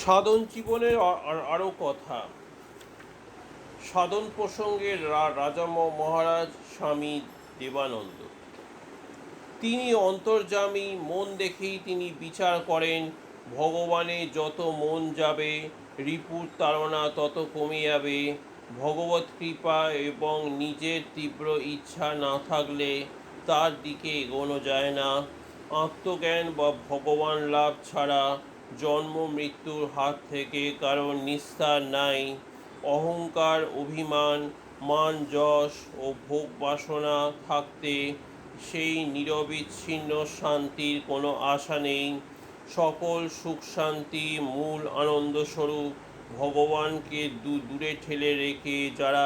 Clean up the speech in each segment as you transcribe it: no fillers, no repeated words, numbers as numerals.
সাধন জীবনের আরও কথা। সাধন প্রসঙ্গে রাজা মহারাজ স্বামী দেবানন্দ তিনি অন্তর্যামী। মন দেখেই তিনি বিচার করেন। ভগবানে যত মন যাবে, রিপুর তাড়না তত কমে যাবে। ভগবত কৃপা এবং নিজের তীব্র ইচ্ছা না থাকলে তার দিকে এগোনো যায় না। আত্মজ্ঞান বা ভগবান লাভ ছাড়া জন্ম মৃত্যুর হাত থেকে কারণ নিস্তার নাই। অহংকার, অভিমান, মান যশ ও ভোগ বাসনা থাকতে সেই নিরবিচ্ছিন্ন শান্তির কোনো আশা নেই। সকল সুখ শান্তি মূল আনন্দস্বরূপ ভগবানকে দূরে ঠেলে রেখে যারা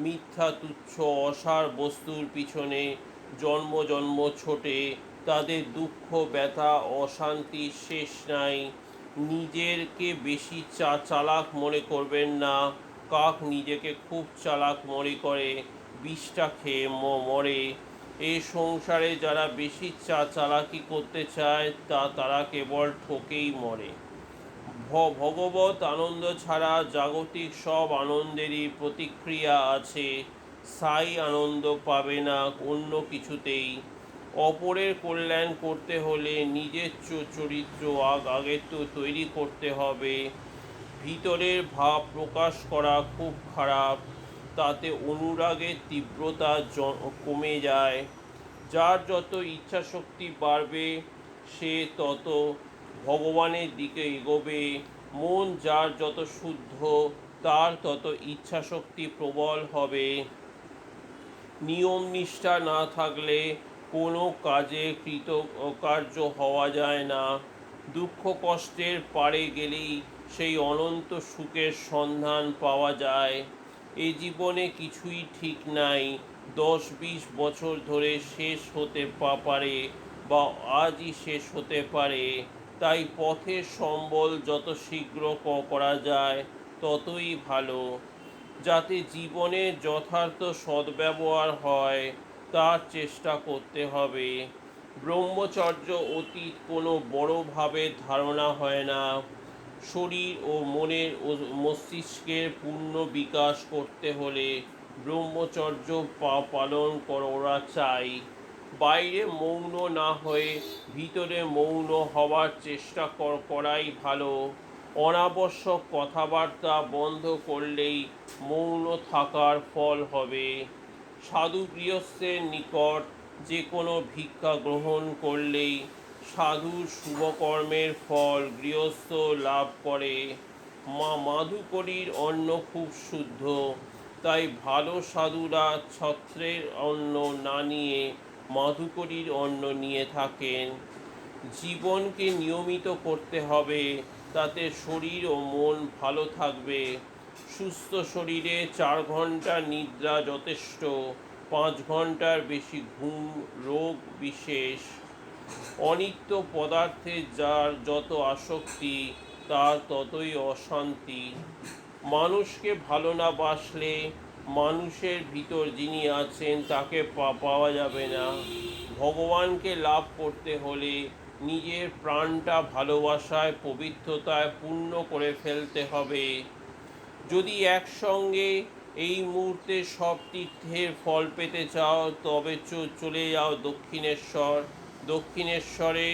মিথ্যা তুচ্ছ অসার বস্তুর পিছনে জন্ম জন্ম ছোটে, তাদের দুঃখ ব্যথা অশান্তির শেষ নাই। নিজেরকে বেশি চালাক মনে করবেন না। কাক নিজেকে খুব চালাক মনে করে, বিষটা খেয়ে মরে। এই সংসারে যারা বেশি চালাকি করতে চায় তারা কেবল ঠকেই মরে। ভগবত আনন্দ ছাড়া জাগতিক সব আনন্দেরই প্রতিক্রিয়া আছে। স্থায়ী আনন্দ পাবে না অন্য কিছুতেই। অপরের কল্যাণ করতে হলে নিজের চরিত্র আগে তো তৈরি করতে হবে। ভিতরের ভাব প্রকাশ করা খুব খারাপ, তাতে অনুরাগের তীব্রতা কমে যায়। যার যত ইচ্ছাশক্তি বাড়বে সে তত ভগবানের দিকে এগোবে। মন যার যত শুদ্ধ তার তত ইচ্ছাশক্তি প্রবল হবে। নিয়ম নিষ্ঠা না থাকলে কোনো কাজে কৃতকার্য হওয়া যায় না। দুঃখ কষ্টের পারে গেলেই সেই অনন্ত সুখের সন্ধান পাওয়া যায়। এ জীবনে কিছুই ঠিক নাই। 10-20 বছর ধরে শেষ হতে পারে বা আজই শেষ হতে পারে। তাই পথের সম্বল যত শীঘ্র করা যায় ততই ভালো। যাতে জীবনে যথার্থ সদ্ব্যবহার হয় তার চেষ্টা করতে হবে। ব্রহ্মচর্য অতীত কোনো বড় ভাবে ধারণা হয় না। শরীর ও মনের ও মস্তিষ্কের পূর্ণ বিকাশ করতে হলে ব্রহ্মচর্য পালন করা চাই। বাইরে মৌন না হয়ে ভিতরে মৌন হওয়ার চেষ্টা করাই ভালো। অনাবশ্যক কথাবার্তা বন্ধ করলেই মৌন থাকার ফল হবে। সাধু গৃহস্থের নিকট যে কোনো ভিক্ষা গ্রহণ করলেই সাধুর শুভকর্মের ফল গৃহস্থ লাভ করে। মাধুকরীর অন্ন খুব শুদ্ধ, তাই ভালো সাধুরা ছত্রের অন্ন না নিয়ে মাধুকরীর অন্ন নিয়ে থাকেন। জীবনকে নিয়মিত করতে হবে, তাতে শরীর ও মন ভালো থাকবে। সুস্থ শরীরে 4 ঘন্টা নিদ্রা যথেষ্ট, 5 ঘন্টার বেশি ঘুম রোগ বিশেষ। অনিত্য পদার্থে যার যত আসক্তি তার ততই অশান্তি। মানুষকে ভালো না বাসলে মানুষের ভিতর যিনি আছেন তাকে পাওয়া যাবে না। ভগবানকে লাভ করতে হলে নিজের প্রাণটা ভালোবাসায় পবিত্রতায় পূর্ণ করে ফেলতে হবে। যদি একসঙ্গে এই মুহূর্তে সব তীর্থের ফল পেতে চাও তবে চলে যাও দক্ষিণেশ্বর। দক্ষিণেশ্বরে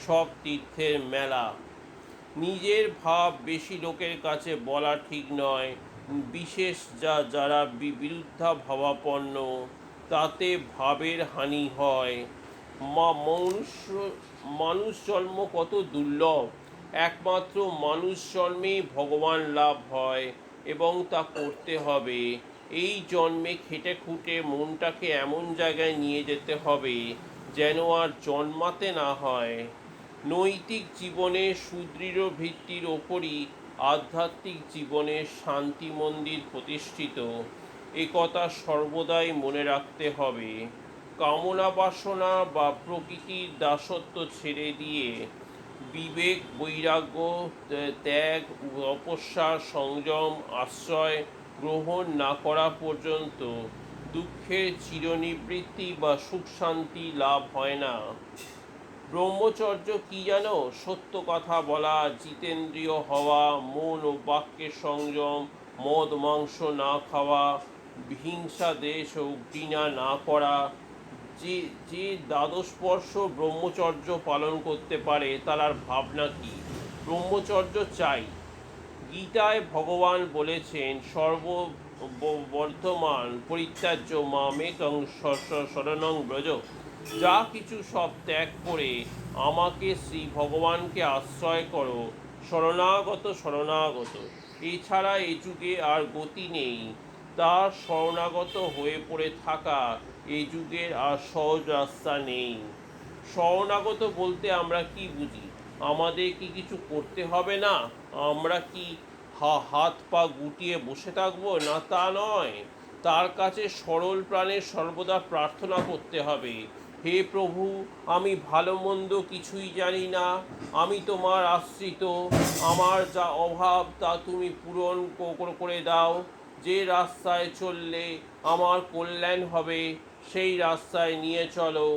সব তীর্থের মেলা। নিজের ভাব বেশি লোকের কাছে বলা ঠিক নয়, বিশেষ যারা বিরুদ্ধাভাবাপন্ন, তাতে ভাবের হানি হয়। মানুষ জন্ম কত দুর্লভ। একমাত্র মানুষ জন্মেই ভগবান লাভ হয় এবং তা করতে হবে। এই জন্মে খেটে খুঁটে মনটাকে এমন জায়গায় নিয়ে যেতে হবে যেন আর জন্মাতে না হয়। নৈতিক জীবনে সুদৃঢ় ভিত্তির ওপরই আধ্যাত্মিক জীবনে শান্তি মন্দির প্রতিষ্ঠিত, একথা সর্বদাই মনে রাখতে হবে। কামনা বাসনা বা প্রকৃতির দাসত্ব ছেড়ে দিয়ে বিবেক, বৈরাগ্য, ত্যাগ, তপস্যা, সংযম, আশ্রয় গ্রহণ না করা পর্যন্ত দুঃখের চিরনিবৃত্তি বা সুখ শান্তি লাভ হয় না। ব্রহ্মচর্য কি জানো? সত্য কথা বলা, জিতেন্দ্রিয় হওয়া, মন ও বাক্যের সংযম, মদ মাংস না খাওয়া, হিংসা দেশ ও ঘৃণা না করা। যে যে দ্বাদশবর্ষ ব্রহ্মচর্য পালন করতে পারে তার আর ভাবনা কি? ব্রহ্মচর্য চাই। গীতায় ভগবান বলেছেন, বর্ধমান পরিত্যাজ্য মামেকং শরণং ব্রজ। যা কিছু সব ত্যাগ করে আমাকে শ্রী ভগবানকে আশ্রয় করো, শরণাগত শরণাগত। এছাড়া এ যুগে আর গতি নেই। তার শরণাগত হয়ে পড়ে থাকা এই যুগের আর সহজ রাস্তা নেই। শরণাগত বলতে আমরা কি বুঝি? আমাদের কি কিছু করতে হবে না? আমরা কি হাত পা গুটিয়ে বসে থাকবো? না, তা নয়। তার কাছে সরল প্রাণে সর্বদা প্রার্থনা করতে হবে, হে প্রভু, আমি ভালো মন্দ কিছুই জানি না, আমি তোমার আশ্রিত, আমার যা অভাব তা তুমি পূরণ করে দাও। যে রাস্তায় চললে আমার কল্যাণ হবে সেই রাস্তায় নিয়ে চলো,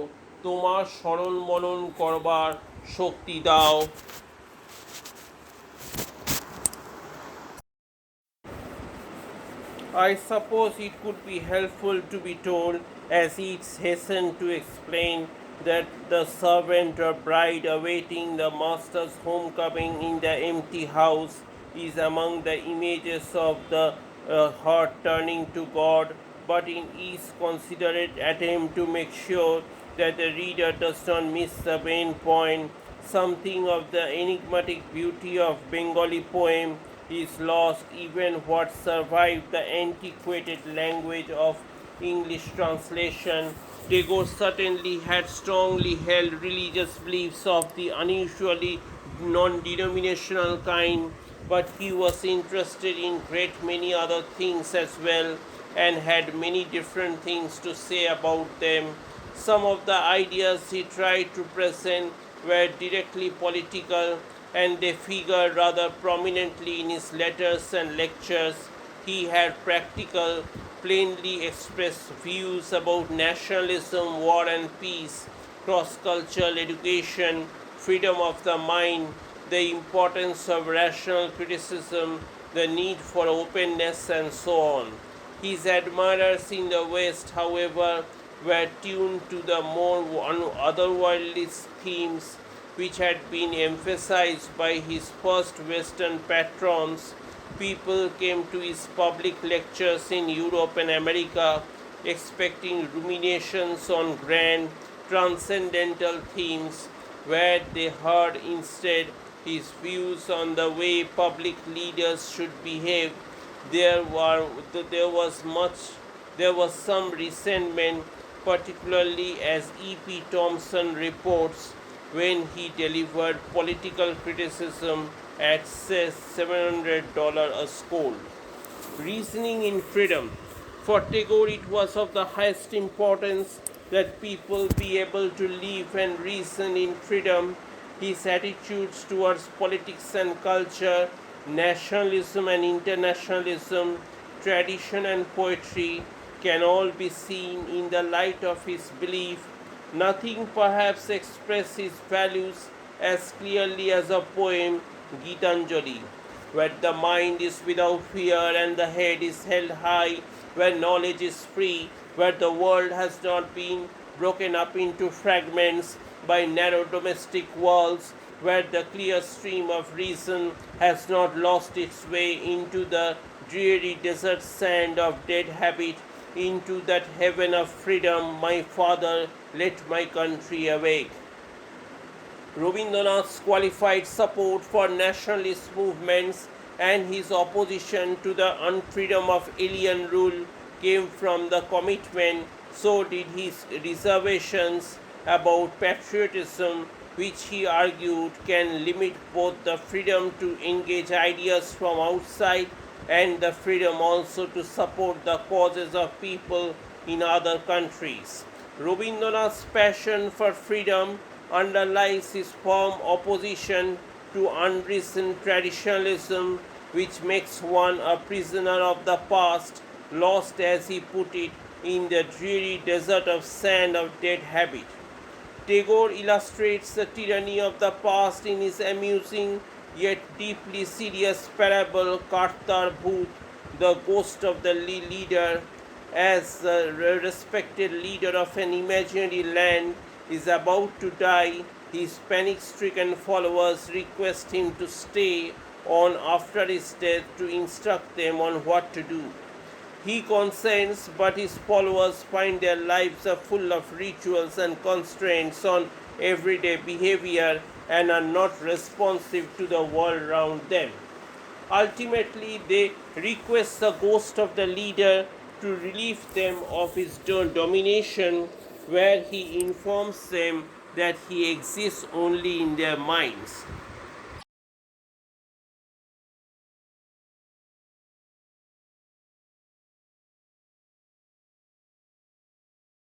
তোমার স্মরণ মনন করবার শক্তি দাও। I suppose it could be helpful to be told, as each hastened to explain, that the servant or bride awaiting the master's homecoming in the empty house is among the images of the heart turning to God, but in each considerate attempt to make sure that the reader does not miss the main point, something of the enigmatic beauty of Bengali poem is lost. Even what survived the antiquated language of English translation. Tagore certainly had strongly held religious beliefs of the unusually non-denominational kind, but he was interested in great many other things as well, and had many different things to say about them. Some of the ideas he tried to present were directly political, and they figure rather prominently in his letters and lectures. He had practical, plainly expressed views about nationalism, war and peace, cross-cultural education, freedom of the mind, the importance of rational criticism, the need for openness, and so on. His admirers in the West, however, were tuned to the more otherworldly themes which had been emphasized by his first Western patrons. People came to his public lectures in Europe and America expecting ruminations on grand, transcendental themes, where they heard instead his views on the way public leaders should behave. There were there was much there was some resentment, particularly as E.P. Thompson reports, when he delivered political criticism at $700 a scroll. Reasoning in freedom. For Tagore, it was of the highest importance that people be able to live and reason in freedom. His attitudes towards politics and culture, nationalism and internationalism, tradition and poetry can all be seen in the light of his belief. Nothing perhaps expresses his values as clearly as a poem, Gitanjali, where the mind is without fear and the head is held high, where knowledge is free, where the world has not been broken up into fragments by narrow domestic walls, where the clear stream of reason has not lost its way into the dreary desert sand of dead habit, into that heaven of freedom. My father, let my country awake. Rabindranath's qualified support for nationalist movements and his opposition to the unfreedom of alien rule came from the commitment, so did his reservations about patriotism, which he argued can limit both the freedom to engage ideas from outside and the freedom also to support the causes of people in other countries. Rabindranath's passion for freedom underlies his firm opposition to unreasoned traditionalism, which makes one a prisoner of the past, lost, as he put it, in the dreary desert of sand of dead habit. Tagore illustrates the tyranny of the past in his amusing yet deeply serious parable Kartar Bhoot, the ghost of the leader, as the respected leader of an imaginary land is about to die. His panic stricken followers request him to stay on after his death to instruct them on what to do. He consents, but his followers find their lives are full of rituals and constraints on everyday behavior and are not responsive to the world around them. Ultimately, they request the ghost of the leader to relieve them of his domination, where he informs them that he exists only in their minds.